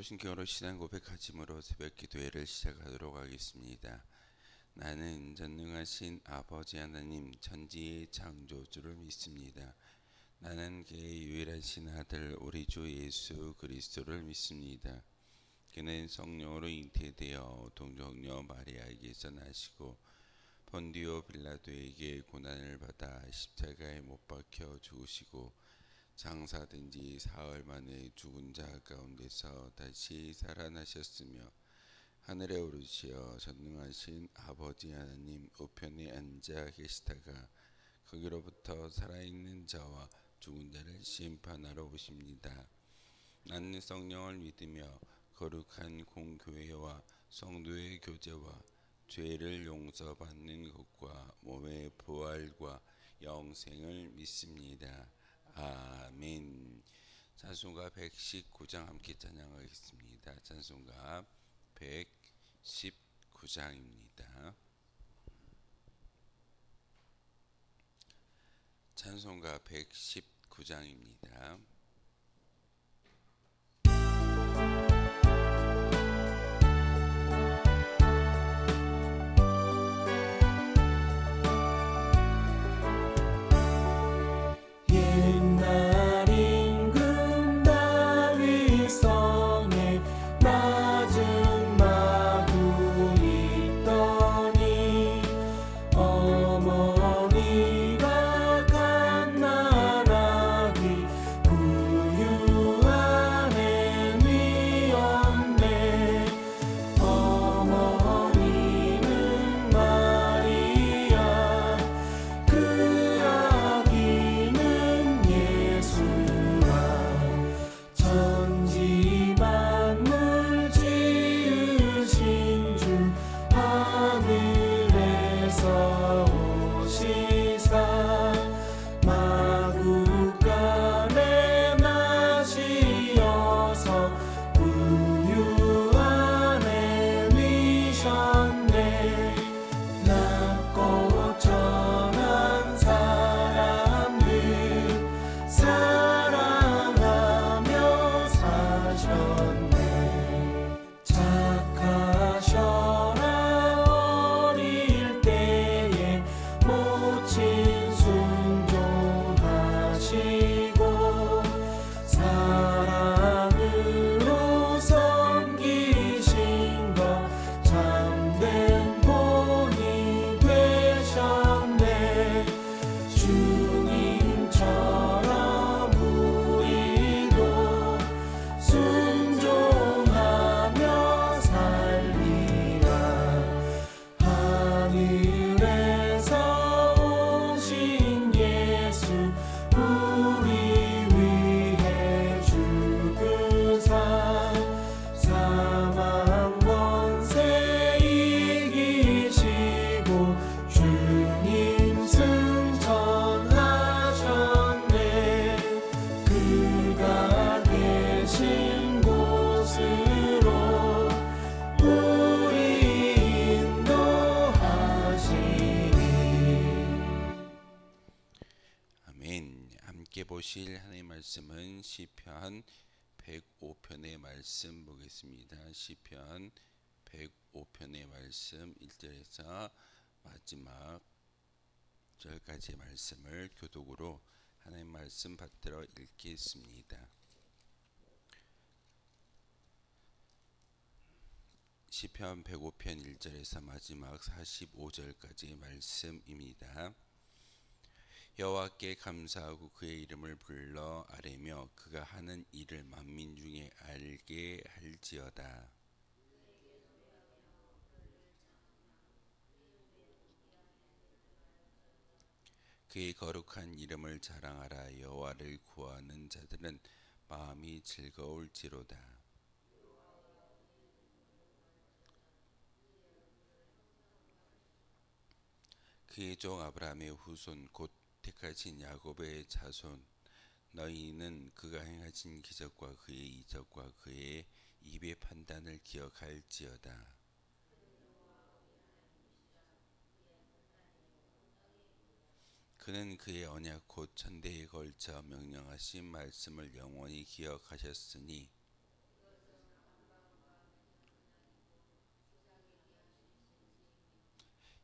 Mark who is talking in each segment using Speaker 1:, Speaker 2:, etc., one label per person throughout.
Speaker 1: 소신경으로 신앙 고백하심으로 새벽 기도회를 시작하도록 하겠습니다. 나는 전능하신 아버지 하나님 천지의 창조주를 믿습니다. 나는 그의 유일하신 아들 우리 주 예수 그리스도를 믿습니다. 그는 성령으로 잉태되어 동정녀 마리아에게서 나시고 본디오 빌라도에게 고난을 받아 십자가에 못 박혀 죽으시고 장사된 지 사흘 만에 죽은 자 가운데서 다시 살아나셨으며 하늘에 오르시어 전능하신 아버지 하나님 우편에 앉아 계시다가 거기로부터 살아있는 자와 죽은 자를 심판하러 오십니다. 나는 성령을 믿으며 거룩한 공교회와 성도의 교제와 죄를 용서받는 것과 몸의 부활과 영생을 믿습니다. 아멘. 찬송가 119장 함께 찬양하겠습니다. 찬송가 119장입니다. 찬송가 119장입니다. 보실 하나님의 말씀은 시편 105편의 말씀 보겠습니다. 시편 105편의 말씀 1절에서 마지막 절까지의 말씀을 교독으로 하나님 말씀 받들어 읽겠습니다. 시편 105편 1절에서 마지막 45절까지의 말씀입니다. 여호와께 감사하고 그의 이름을 불러 아뢰며 그가 하는 일을 만민 중에 알게 할지어다. 그의 거룩한 이름을 자랑하라. 여호와를 구하는 자들은 마음이 즐거울지로다. 그의 종 아브라함의 후손 곧 택하신 야곱의 자손 너희는 그가 행하신 기적과 그의 이적과 그의 입의 판단을 기억할지어다. 그는 그의 언약 곧 천대에 걸쳐 명령하신 말씀을 영원히 기억하셨으니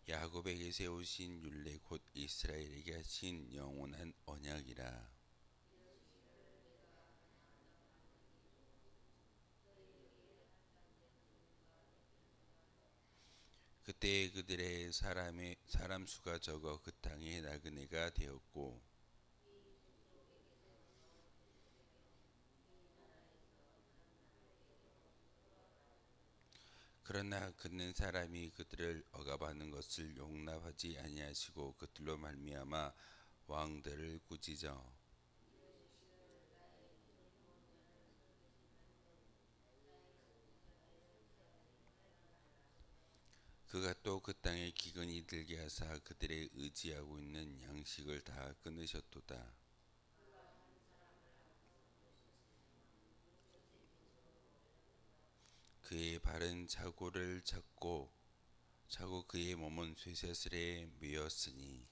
Speaker 1: 야곱에게 세우신 율례 곧 이스라엘에게 하신 영원한 언약이라. 그때 그들의 사람 수가 적어 그 땅에 나그네가 되었고, 그러나 그는 사람이 그들을 억압하는 것을 용납하지 아니하시고 그들로 말미암아 왕들을 꾸짖어 그가 또 그 땅에 기근이 들게 하사 그들의 의지하고 있는 양식을 다 끊으셨도다. 그의 발은 자고를 차고 그의 몸은 쇠사슬에 매였으니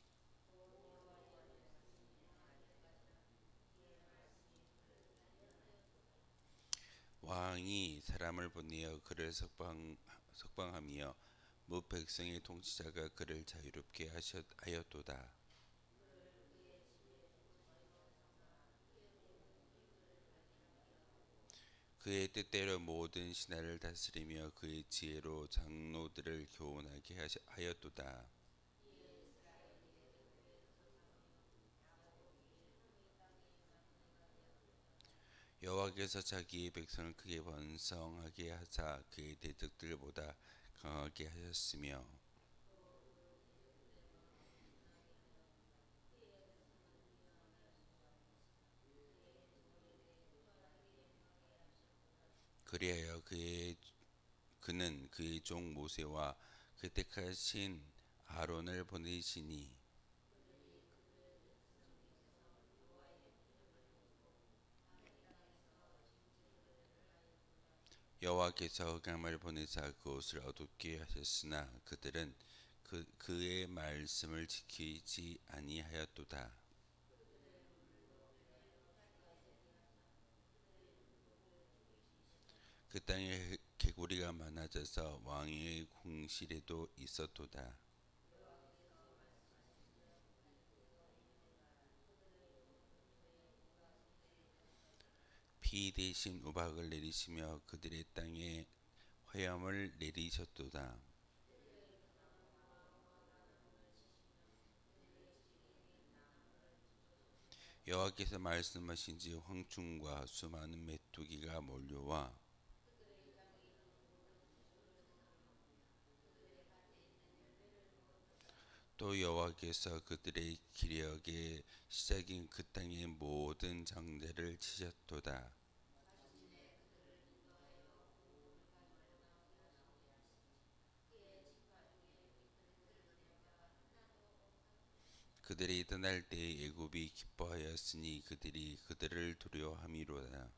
Speaker 1: 왕이 사람을 보내어 그를 석방하며 뭇 백성의 통치자가 그를 자유롭게 하였도다. 그의 뜻대로 모든 신하를 다스리며 그의 지혜로 장로들을 교훈하게 하였도다. 여호와께서 자기의 백성을 크게 번성하게 하사 그의 대적들보다 강하게 하셨으며 그리하여 그는 그의 종 모세와 그 택하신 아론을 보내시니 여호와께서 흑암을 보내사 그곳을 어둡게 하셨으나 그들은 그의 말씀을 지키지 아니하였도다. 그 땅에 개구리가 많아져서 왕의 궁실에도 있었도다. 비 대신 우박을 내리시며 그들의 땅에 화염을 내리셨도다. 여호와께서 말씀하신지 황충과 수많은 메뚜기가 몰려와 또 여호와께서 그들의 기력의 시작인 그 땅의 모든 장대를 치셨도다. 그들이 떠날 때에 애굽이 기뻐하였으니 그들이 그들을 두려워함이로다.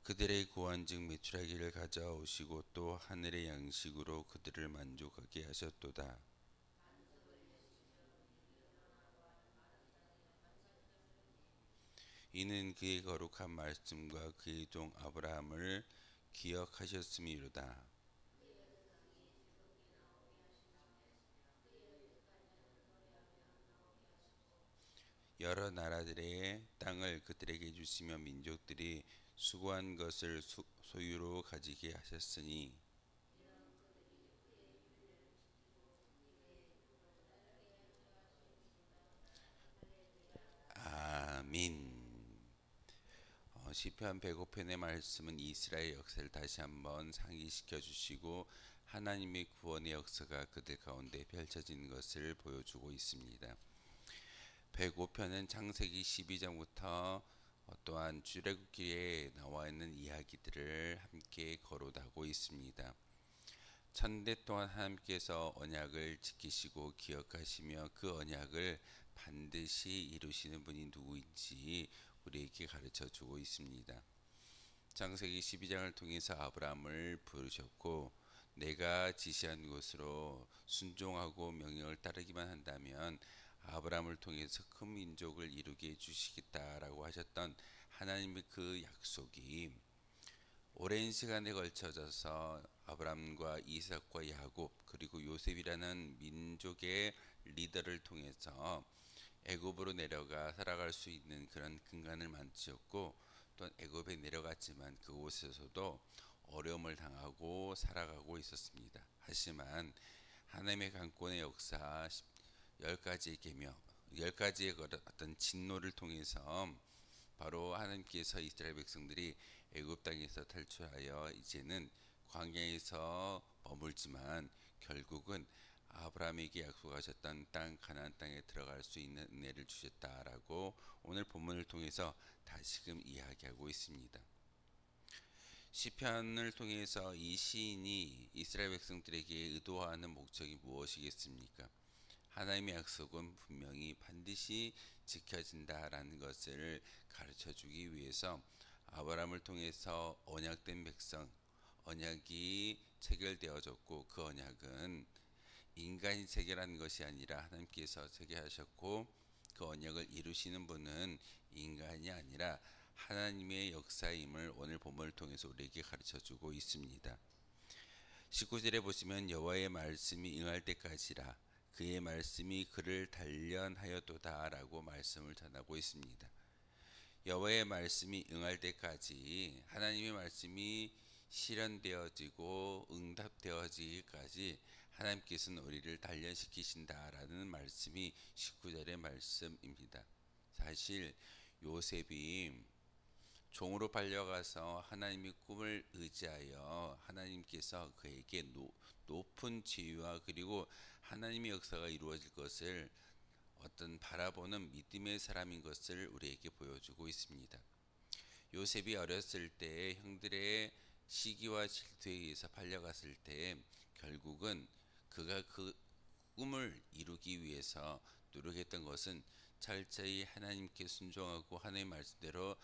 Speaker 1: 그들의 구원 즉 메추라기를 가져오시고 또 하늘의 양식으로 그들을 만족하게 하셨도다. 이는 그의 거룩한 말씀과 그의 종 아브라함을 기억하셨음이로다. 여러 나라들의 땅을 그들에게 주시며 민족들이 수고한 것을 소유로 가지게 하셨으니 아민. 시편 105편의 말씀은 이스라엘 역사를 다시 한번 상기시켜 주시고 하나님의 구원의 역사가 그들 가운데 펼쳐지는 것을 보여주고 있습니다. 105편은 창세기 12장부터 또한 출애굽기에 나와 있는 이야기들을 함께 거론하고 있습니다. 1000대 동안 하나님께서 언약을 지키시고 기억하시며 그 언약을 반드시 이루시는 분이 누구인지 우리에게 가르쳐 주고 있습니다. 창세기 12장을 통해서 아브라함을 부르셨고 내가 지시한 곳으로 순종하고 명령을 따르기만 한다면 아브라함을 통해서 큰 민족을 이루게 해주시겠다라고 하셨던 하나님의 그 약속이 오랜 시간에 걸쳐져서 아브람과 이삭과 야곱 그리고 요셉이라는 민족의 리더를 통해서 애굽으로 내려가 살아갈 수 있는 그런 근간을 만드셨고, 또 애굽에 내려갔지만 그곳에서도 어려움을 당하고 살아가고 있었습니다. 하지만 하나님의 강권의 역사 10가지의 계명, 10가지의 어떤 진노를 통해서 바로 하나님께서 이스라엘 백성들이 애굽 땅에서 탈출하여 이제는 광야에서 머물지만 결국은 아브라함에게 약속하셨던 땅 가나안 땅에 들어갈 수 있는 은혜를 주셨다라고 오늘 본문을 통해서 다시금 이야기하고 있습니다. 시편을 통해서 이 시인이 이스라엘 백성들에게 의도하는 목적이 무엇이겠습니까? 하나님의 약속은 분명히 반드시 지켜진다라는 것을 가르쳐 주기 위해서 아브라함을 통해서 언약된 백성, 언약이 체결되어졌고, 그 언약은 인간이 체결한 것이 아니라 하나님께서 체결하셨고, 그 언약을 이루시는 분은 인간이 아니라 하나님의 역사임을 오늘 본문을 통해서 우리에게 가르쳐 주고 있습니다. 19절에 보시면 여호와의 말씀이 응할 때까지라 그의 말씀이 그를 단련하였도다 라고 말씀을 전하고 있습니다. 여호와의 말씀이 응할 때까지, 하나님의 말씀이 실현되어지고 응답되어지기까지 하나님께서는 우리를 단련시키신다라는 말씀이 19절의 말씀입니다. 사실 요셉이 종으로 팔려가서 하나님의 꿈을 의지하여 하나님께서 그에게 높은 지위와 그리고 하나님의 역사가 이루어질 것을 어떤 바라보는 믿음의 사람인 것을 우리에게 보여주고 있습니다. 요셉이 어렸을 때 형들의 시기와 질투에 의해서 팔려갔을 때 결국은 그가 그 꿈을 이루기 위해서 노력했던 것은 철저히 하나님께 순종하고 하나님의 말씀대로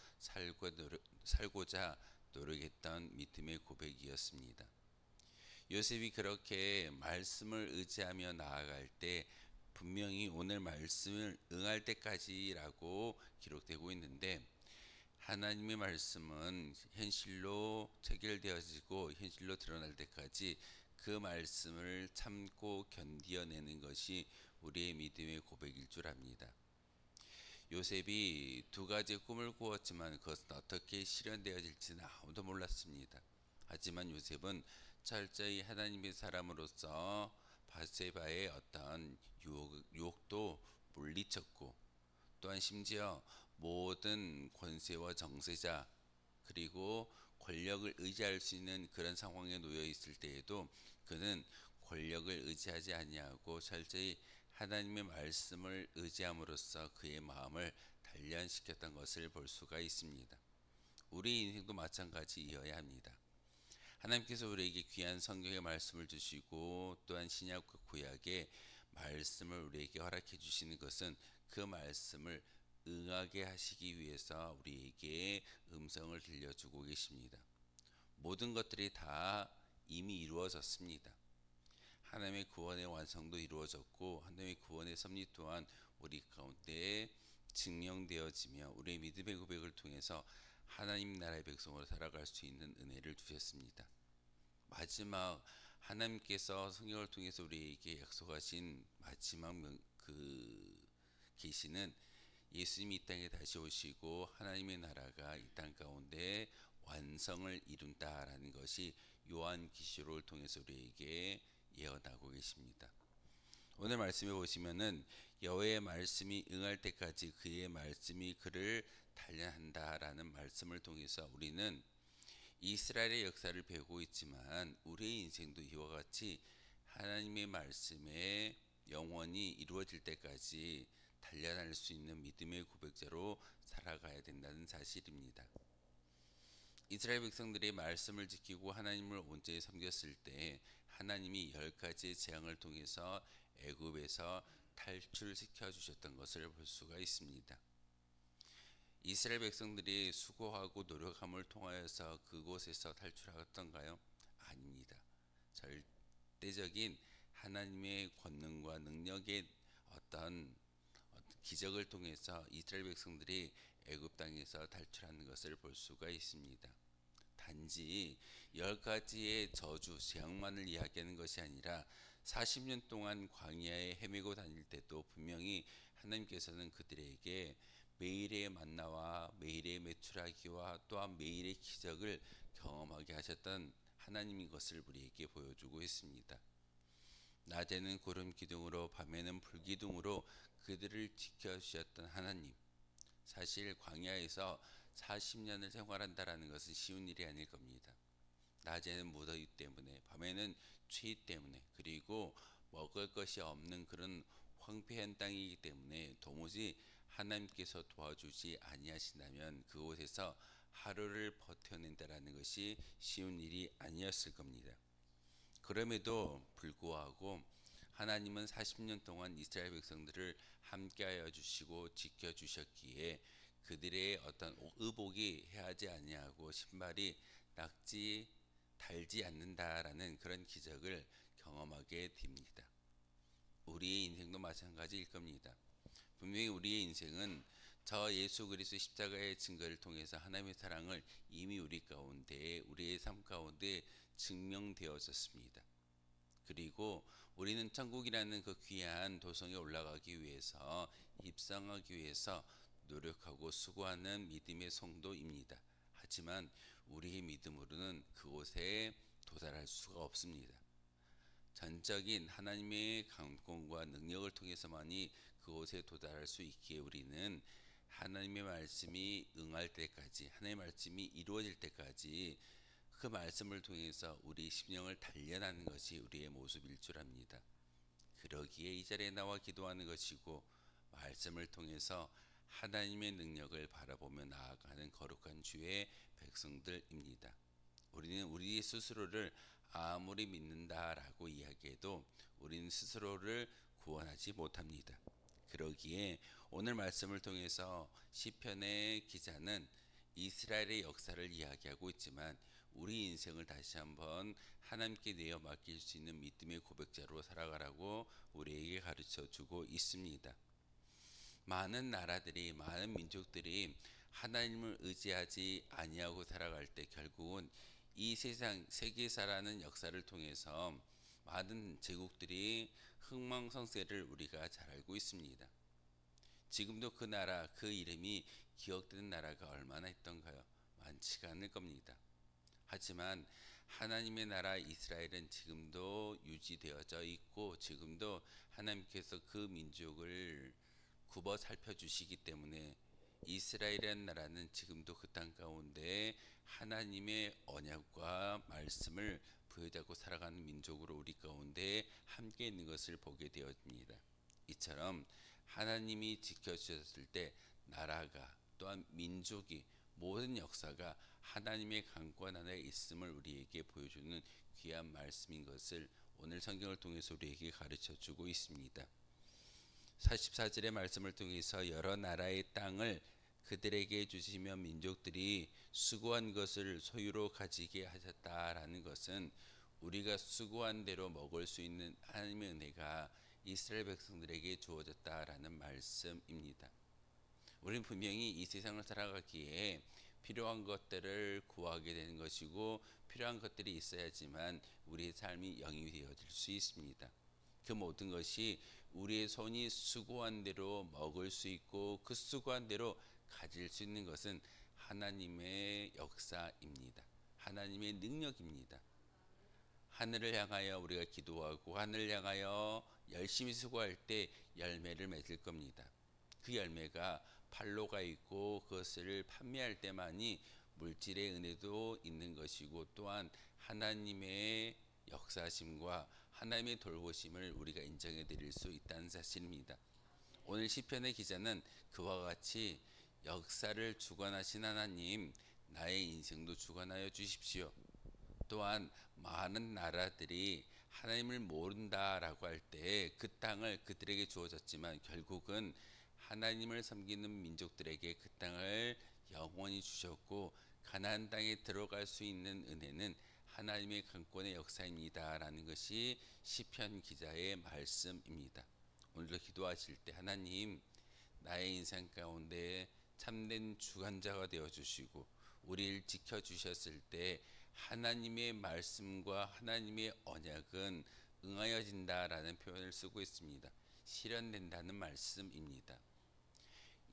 Speaker 1: 살고자 노력했던 믿음의 고백이었습니다. 요셉이 그렇게 말씀을 의지하며 나아갈 때 분명히 오늘 말씀을 응할 때까지라고 기록되고 있는데, 하나님의 말씀은 현실로 체결되어지고 현실로 드러날 때까지 그 말씀을 참고 견디어내는 것이 우리의 믿음의 고백일 줄 압니다. 요셉이 2가지의 꿈을 꾸었지만 그것은 어떻게 실현되어질지는 아무도 몰랐습니다. 하지만 요셉은 철저히 하나님의 사람으로서 바세바의 어떤 유혹도 물리쳤고, 또한 심지어 모든 권세와 정세자 그리고 권력을 의지할 수 있는 그런 상황에 놓여 있을 때에도 그는 권력을 의지하지 아니하고 철저히 하나님의 말씀을 의지함으로써 그의 마음을 단련시켰던 것을 볼 수가 있습니다. 우리 인생도 마찬가지이어야 합니다. 하나님께서 우리에게 귀한 성경의 말씀을 주시고 또한 신약과 구약의 말씀을 우리에게 허락해 주시는 것은 그 말씀을 응하게 하시기 위해서 우리에게 음성을 들려주고 계십니다. 모든 것들이 다 이미 이루어졌습니다. 하나님의 구원의 완성도 이루어졌고 하나님의 구원의 섭리 또한 우리 가운데 증명되어지며 우리의 믿음의 고백을 통해서 하나님 나라의 백성으로 살아갈 수 있는 은혜를 주셨습니다. 마지막 하나님께서 성경을 통해서 우리에게 약속하신 마지막 그 계시는 예수님이 이 땅에 다시 오시고 하나님의 나라가 이 땅 가운데 완성을 이룬다라는 것이 요한계시록을 통해서 우리에게 예언하고 계십니다. 오늘 말씀에 보시면은 여호와의 말씀이 응할 때까지 그의 말씀이 그를 단련한다라는 말씀을 통해서 우리는 이스라엘의 역사를 배우고 있지만 우리의 인생도 이와 같이 하나님의 말씀에 영원히 이루어질 때까지 단련할 수 있는 믿음의 고백자로 살아가야 된다는 사실입니다. 이스라엘 백성들이 말씀을 지키고 하나님을 온전히 섬겼을 때 하나님이 10가지의 재앙을 통해서 애굽에서 탈출시켜 주셨던 것을 볼 수가 있습니다. 이스라엘 백성들이 수고하고 노력함을 통하여서 그곳에서 탈출하였던가요? 아닙니다. 절대적인 하나님의 권능과 능력의 어떤 기적을 통해서 이스라엘 백성들이 애굽 땅에서 탈출하는 것을 볼 수가 있습니다. 단지 10가지의 저주, 재앙만을 이야기하는 것이 아니라 40년 동안 광야에 헤매고 다닐 때도 분명히 하나님께서는 그들에게 매일의 만나와 매일의 메추라기와 또한 매일의 기적을 경험하게 하셨던 하나님인 것을 우리에게 보여주고 있습니다. 낮에는 구름 기둥으로 밤에는 불 기둥으로 그들을 지켜주셨던 하나님. 사실 광야에서 40년을 생활한다라는 것은 쉬운 일이 아닐 겁니다. 낮에는 무더위 때문에, 밤에는 추위 때문에, 그리고 먹을 것이 없는 그런 황폐한 땅이기 때문에 도무지 하나님께서 도와주지 아니하신다면 그곳에서 하루를 버텨낸다라는 것이 쉬운 일이 아니었을 겁니다. 그럼에도 불구하고 하나님은 40년 동안 이스라엘 백성들을 함께하여 주시고 지켜주셨기에 그들의 어떤 의복이 해하지 아니하고 신발이 낙지 달지 않는다라는 그런 기적을 경험하게 됩니다. 우리의 인생도 마찬가지일 겁니다. 분명히 우리의 인생은 저 예수 그리스도의 십자가의 증거를 통해서 하나님의 사랑을 이미 우리 가운데, 우리의 삶 가운데 증명되어졌습니다. 그리고 우리는 천국이라는 그 귀한 도성에 올라가기 위해서, 입성하기 위해서 노력하고 수고하는 믿음의 성도입니다. 하지만 우리의 믿음으로는 그곳에 도달할 수가 없습니다. 전적인 하나님의 강권과 능력을 통해서만이 그곳에 도달할 수 있기에 우리는 하나님의 말씀이 응할 때까지, 하나님의 말씀이 이루어질 때까지 그 말씀을 통해서 우리 심령을 단련하는 것이 우리의 모습일 줄 압니다. 그러기에 이 자리에 나와 기도하는 것이고 말씀을 통해서 하나님의 능력을 바라보며 나아가는 거룩한 주의 백성들입니다. 우리는 우리 스스로를 아무리 믿는다라고 이야기해도 우리는 스스로를 구원하지 못합니다. 그러기에 오늘 말씀을 통해서 시편의 기자는 이스라엘의 역사를 이야기하고 있지만 우리 인생을 다시 한번 하나님께 내어 맡길 수 있는 믿음의 고백자로 살아가라고 우리에게 가르쳐 주고 있습니다. 많은 나라들이, 많은 민족들이 하나님을 의지하지 아니하고 살아갈 때 결국은 이 세상 세계사라는 역사를 통해서 많은 제국들이 흥망성쇠를 우리가 잘 알고 있습니다. 지금도 그 나라, 그 이름이 기억되는 나라가 얼마나 있던가요? 많지가 않을 겁니다. 하지만 하나님의 나라 이스라엘은 지금도 유지되어져 있고 지금도 하나님께서 그 민족을 굽어 살펴주시기 때문에 이스라엘이라는 나라는 지금도 그 땅 가운데 하나님의 언약과 말씀을 부여잡고 살아가는 민족으로 우리 가운데 함께 있는 것을 보게 되었습니다. 이처럼 하나님이 지켜주셨을 때 나라가 또한 민족이 모든 역사가 하나님의 강권 안에 있음을 우리에게 보여주는 귀한 말씀인 것을 오늘 성경을 통해서 우리에게 가르쳐 주고 있습니다. 44절의 말씀을 통해서 여러 나라의 땅을 그들에게 주시며 민족들이 수고한 것을 소유로 가지게 하셨다라는 것은 우리가 수고한 대로 먹을 수 있는 하나님의 은혜가 이스라엘 백성들에게 주어졌다라는 말씀입니다. 우리는 분명히 이 세상을 살아가기에 필요한 것들을 구하게 되는 것이고 필요한 것들이 있어야지만 우리의 삶이 영위 되어질 수 있습니다. 그 모든 것이 우리의 손이 수고한 대로 먹을 수 있고 그 수고한 대로 가질 수 있는 것은 하나님의 역사입니다. 하나님의 능력입니다. 하늘을 향하여 우리가 기도하고 하늘을 향하여 열심히 수고할 때 열매를 맺을 겁니다. 그 열매가 팔로가 있고 그것을 판매할 때만이 물질의 은혜도 있는 것이고 또한 하나님의 역사심과 하나님의 돌보심을 우리가 인정해 드릴 수 있다는 사실입니다. 오늘 시편의 기자는 그와 같이 역사를 주관하신 하나님, 나의 인생도 주관하여 주십시오. 또한 많은 나라들이 하나님을 모른다라고 할 때 그 땅을 그들에게 주어졌지만 결국은 하나님을 섬기는 민족들에게 그 땅을 영원히 주셨고 가나안 땅에 들어갈 수 있는 은혜는 하나님의 강권의 역사입니다라는 것이 시편 기자의 말씀입니다. 오늘도 기도하실 때 하나님, 나의 인생 가운데 참된 주관자가 되어 주시고 우리를 지켜 주셨을 때 하나님의 말씀과 하나님의 언약은 응하여진다라는 표현을 쓰고 있습니다. 실현된다는 말씀입니다.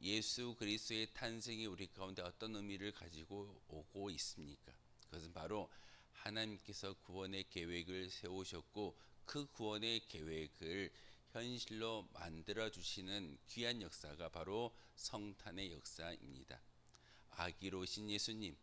Speaker 1: 예수 그리스도의 탄생이 우리 가운데 어떤 의미를 가지고 오고 있습니까? 그것은 바로 하나님께서 구원의 계획을 세우셨고 그 구원의 계획을 현실로 만들어 주시는 귀한 역사가 바로 성탄의 역사입니다. 아기로 오신 예수님,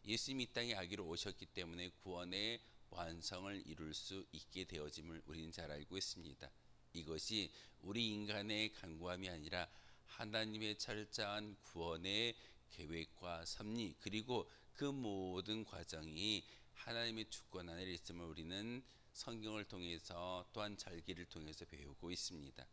Speaker 1: 예수님이 이 땅에 아기로 오셨기 때문에 구원의 완성을 이룰 수 있게 되어짐을 우리는 잘 알고 있습니다. 이것이 우리 인간의 간구함이 아니라 하나님의 철저한 구원의 계획과 섭리, 그리고 그 모든 과정이 하나님의 주권 안에 있음을 우리는 성경을 통해서 또한 절기를 통해서 배우고 있습니다.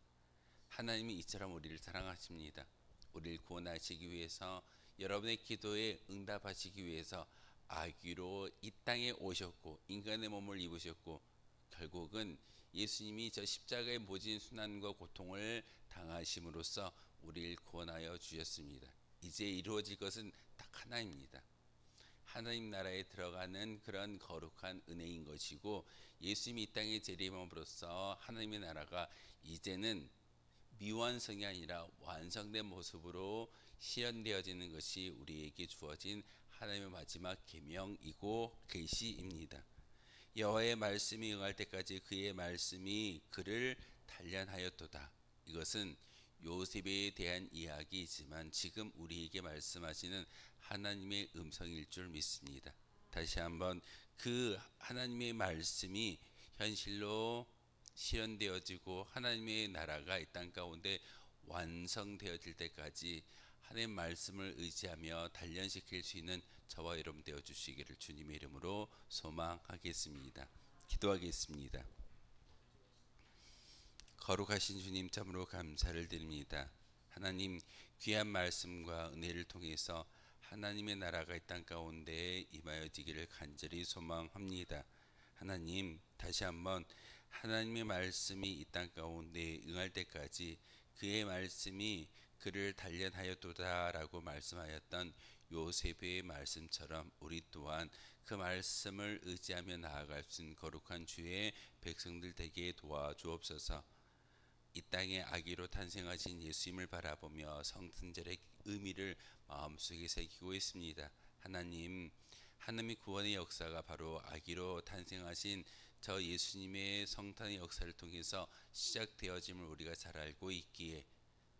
Speaker 1: 하나님이 이처럼 우리를 사랑하십니다. 우리를 구원하시기 위해서, 여러분의 기도에 응답하시기 위해서 아기로 이 땅에 오셨고 인간의 몸을 입으셨고 결국은 예수님이 저 십자가의 모진 순환과 고통을 당하심으로써 우리를 구원하여 주셨습니다. 이제 이루어질 것은 딱 하나입니다. 하나님 나라에 들어가는 그런 거룩한 은혜인 것이고, 예수님이 이 땅에 재림함으로써 하나님의 나라가 이제는 미완성이 아니라 완성된 모습으로 실현되어지는 것이 우리에게 주어진 하나님의 마지막 계명이고 계시입니다. 여호와의 말씀이 응할 때까지 그의 말씀이 그를 단련하였도다. 이것은 요셉에 대한 이야기이지만 지금 우리에게 말씀하시는 하나님의 음성일 줄 믿습니다. 다시 한번 그 하나님의 말씀이 현실로 실현되어지고 하나님의 나라가 이 땅 가운데 완성되어질 때까지 하나님의 말씀을 의지하며 단련시킬 수 있는 저와 여러분 되어 주시기를 주님의 이름으로 소망하겠습니다. 기도하겠습니다. 거룩하신 주님, 참으로 감사를 드립니다. 하나님, 귀한 말씀과 은혜를 통해서 하나님의 나라가 이 땅 가운데 임하여지기를 간절히 소망합니다. 하나님, 다시 한번 하나님의 말씀이 이 땅 가운데 응할 때까지 그의 말씀이 그를 단련하였도다 라고 말씀하였던 요셉의 말씀처럼 우리 또한 그 말씀을 의지하며 나아갈 수 있는 거룩한 주의 백성들 되게 도와주옵소서. 이 땅에 아기로 탄생하신 예수님을 바라보며 성탄절의 의미를 마음속에 새기고 있습니다. 하나님, 하나님의 구원의 역사가 바로 아기로 탄생하신 저 예수님의 성탄의 역사를 통해서 시작되어짐을 우리가 잘 알고 있기에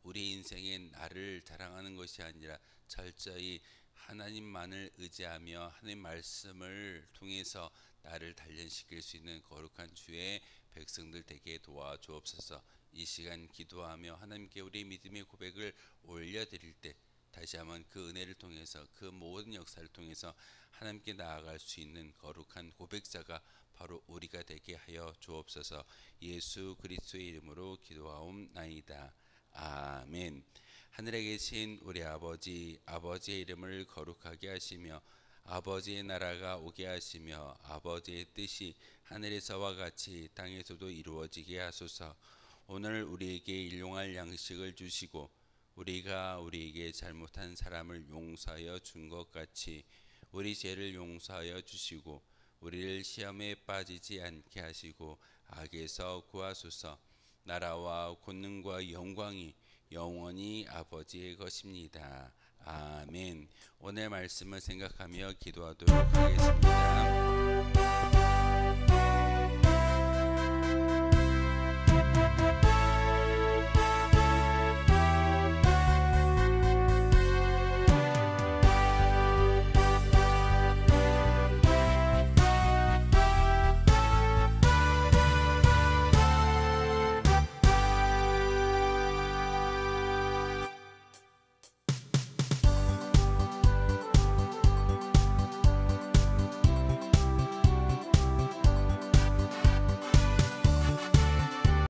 Speaker 1: 우리 인생의 나를 자랑하는 것이 아니라 철저히 하나님만을 의지하며 하나님 말씀을 통해서 나를 단련시킬 수 있는 거룩한 주의 백성들 되게 도와주옵소서. 이 시간 기도하며 하나님께 우리의 믿음의 고백을 올려드릴 때 다시 한번 그 은혜를 통해서 그 모든 역사를 통해서 하나님께 나아갈 수 있는 거룩한 고백자가 바로 우리가 되게 하여 주옵소서. 예수 그리스도의 이름으로 기도하옵나이다. 아멘. 하늘에 계신 우리 아버지, 아버지의 이름을 거룩하게 하시며 아버지의 나라가 오게 하시며 아버지의 뜻이 하늘에서와 같이 땅에서도 이루어지게 하소서. 오늘 우리에게 일용할 양식을 주시고 우리가 우리에게 잘못한 사람을 용서하여 준 것 같이 우리 죄를 용서하여 주시고 우리를 시험에 빠지지 않게 하시고 악에서 구하소서. 나라와 권능과 영광이 영원히 아버지의 것입니다. 아멘. 오늘 말씀을 생각하며 기도하도록 하겠습니다.